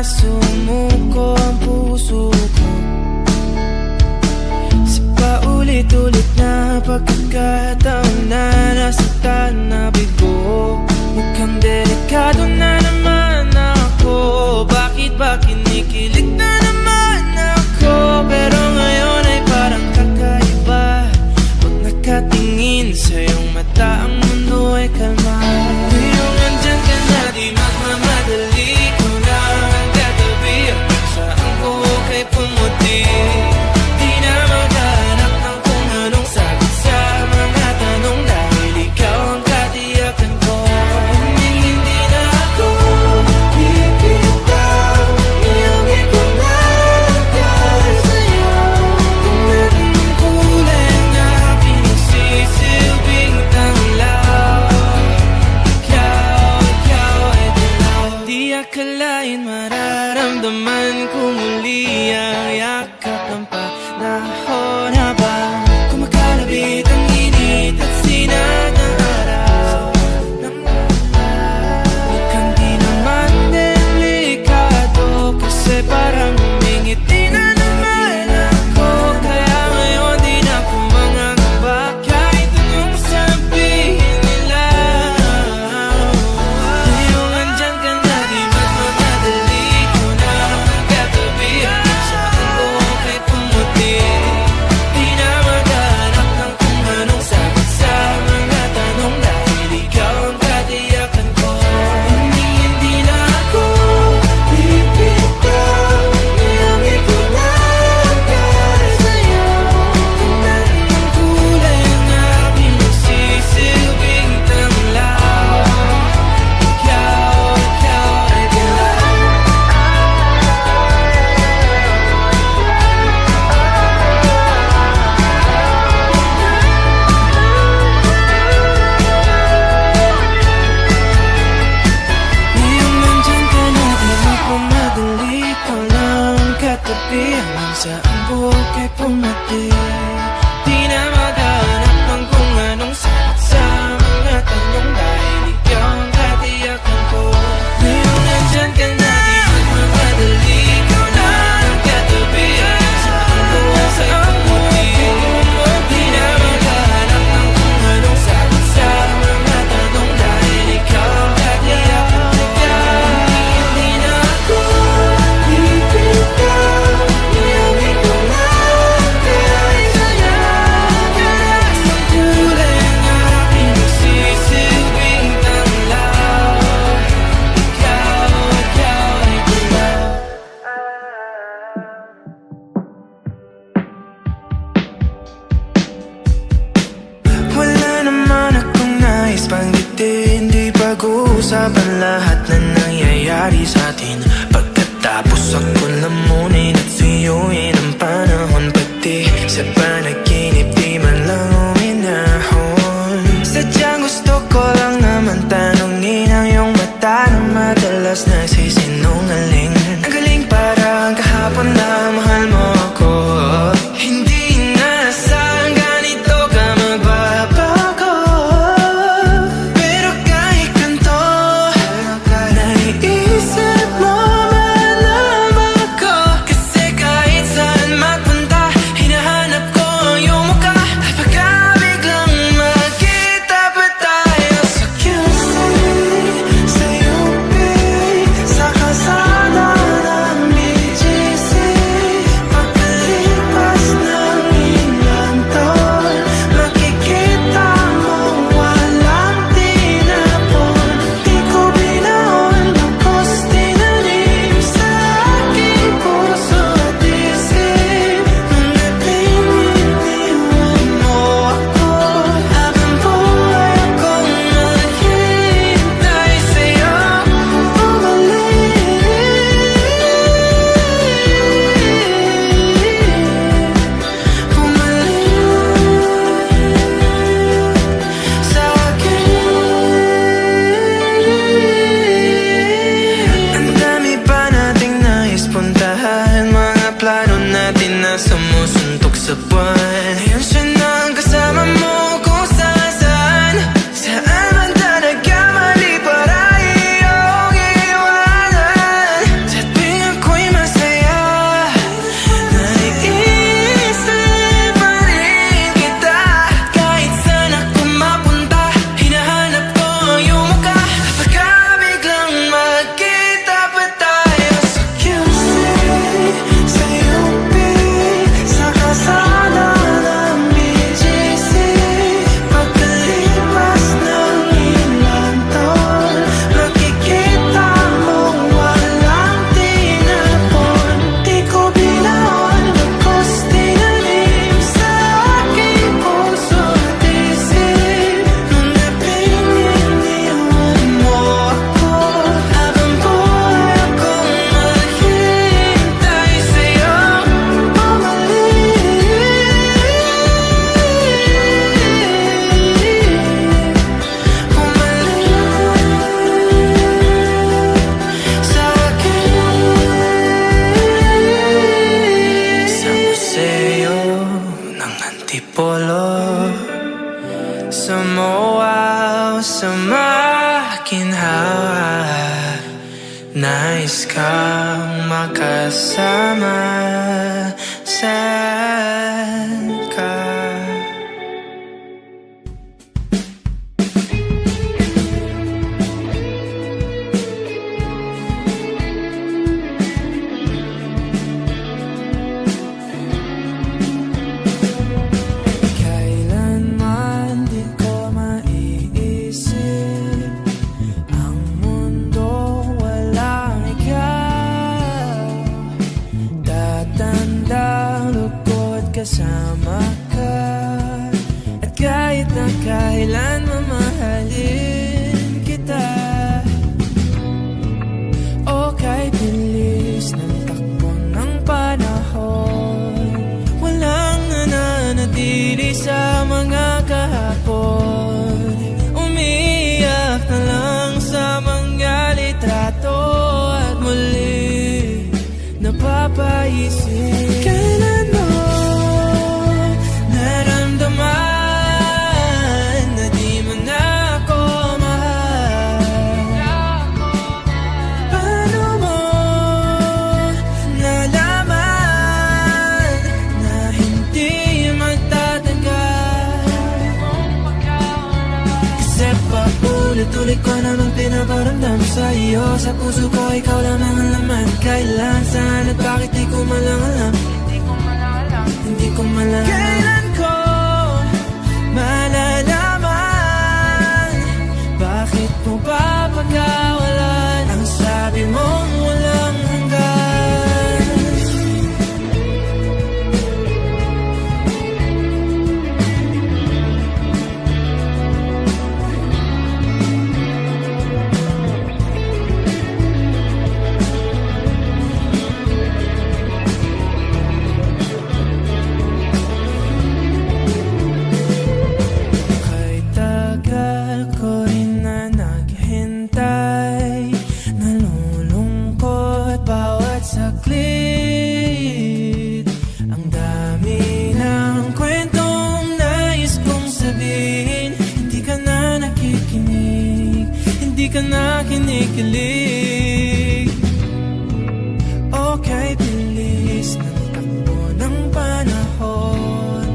sumuko ang puso ko sa paulit-ulit na pagkakataon na nasaktan na bigo. Mukhang delikado na naman ako. Bakit ba kinikilig na naman ako? Pero ngayon ay parang kakaiba. Pag nakatingin sa iyong mata, ang mundo ay kalma. Ngayong andyan ka na, di magmamadali ko na ang katabi. At saan ko kay pumuti. Di na maghanap ng kung anong sagot sa mga tanong, dahil ikaw ang katiyakan ko. Hindi na ako bibitaw. Iyong ikunagay sa'yo. Kung natin ang kulay na pinagsisilbing tanglaw. Ikaw ay dilaw. Di akalain mararamdaman ko muli ang yakap ng panahon habang kumakalabit ang init at sinag ng araw. Mukhang di naman delikado kasi parang humingiti na naman ako. Kaya ngayon di na ako mangangamba kahit anong sabihin nila. Ngayong andyan ka na, di magmamadali ko na katabi. Saan ko kay pumuti. Di na maghanap ng kung anong sagot sa mga tanong, dahil ikaw ang katiyakan ko. Hindi na ako bibitaw. Iyong ikunagay sa'yo. Kung natin ang kulay na pinagsisilbing tanglaw. Ikaw ay dilaw. Ngayong nandyan ka na, di magmamadali ko lang katabi. Hanggang saan buhok ay pumati. Di na maghanap ng kung anong sagot sa mga tanong, dahil ikaw ang katiyakan ko. Ngayong nandyan ka na, di magmamadali ko lang katabi. Hanggang saan buhok ay pumati. Di na maghanap ng kung anong sagot sa mga tanong, dahil ikaw ang katiyakan ko. Hindi na ako bibitaw. Iyong ikunagay sa'yo. Ang kulay na pinagsisilbing tanglaw. Ikaw ay dilaw. Wala naman akong nais banggitin. Di pag-uusapan lahat na nangyayari sa atin. Pagkatapos ako lamunin at suyuin ang panahon, pati sa panaginip di man lang uminahon. Sadyang gusto ko lang naman tanongin ang iyong mata na madalas nagsisinungaling. Ang galing parang kahapon na mahal mo ako. Hindi inaasahang ganito ka magbabago. Pero kahit ganito, naiisip mo Sumuwaw sa makinhawa, nais kang makasama. Saan ka? Kasama ka, at kahit na kailan mamahalin kita. O kahit bilis ng takbo ng panahon, walang nananatili sa mga kahapon. Umiiyak na lang sa mga litrato at muli napapaisip, kailan mo tuloy ko namang pinaparamdam sa iyo. Sa puso ko ikaw lamang ang laman. Kailan, saan at bakit di ko malang alam. Hindi ko malang kailan ko malalaman. Bakit mo ba pagkawalan ang sabi mong walang hanggan? Ka na kinikilig. Okay, bilis ng takbo ng panahon,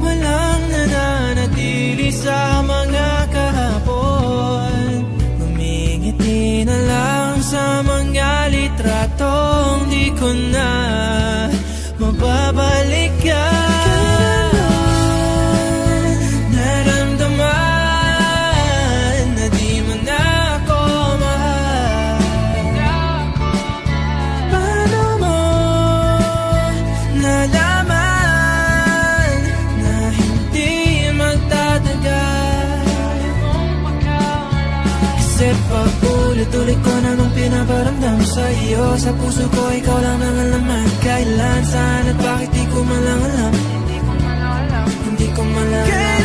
walang nananatili sa mga kahapon. Ngumingiti na lang sa mga litratong di ko na mababalikan. Paulit-ulit ko namang pinaparamdam sa iyo. Sa puso ko ikaw lamang ang laman. Kailan, saan at bakit di ko malang alam. Hindi ko malang alam.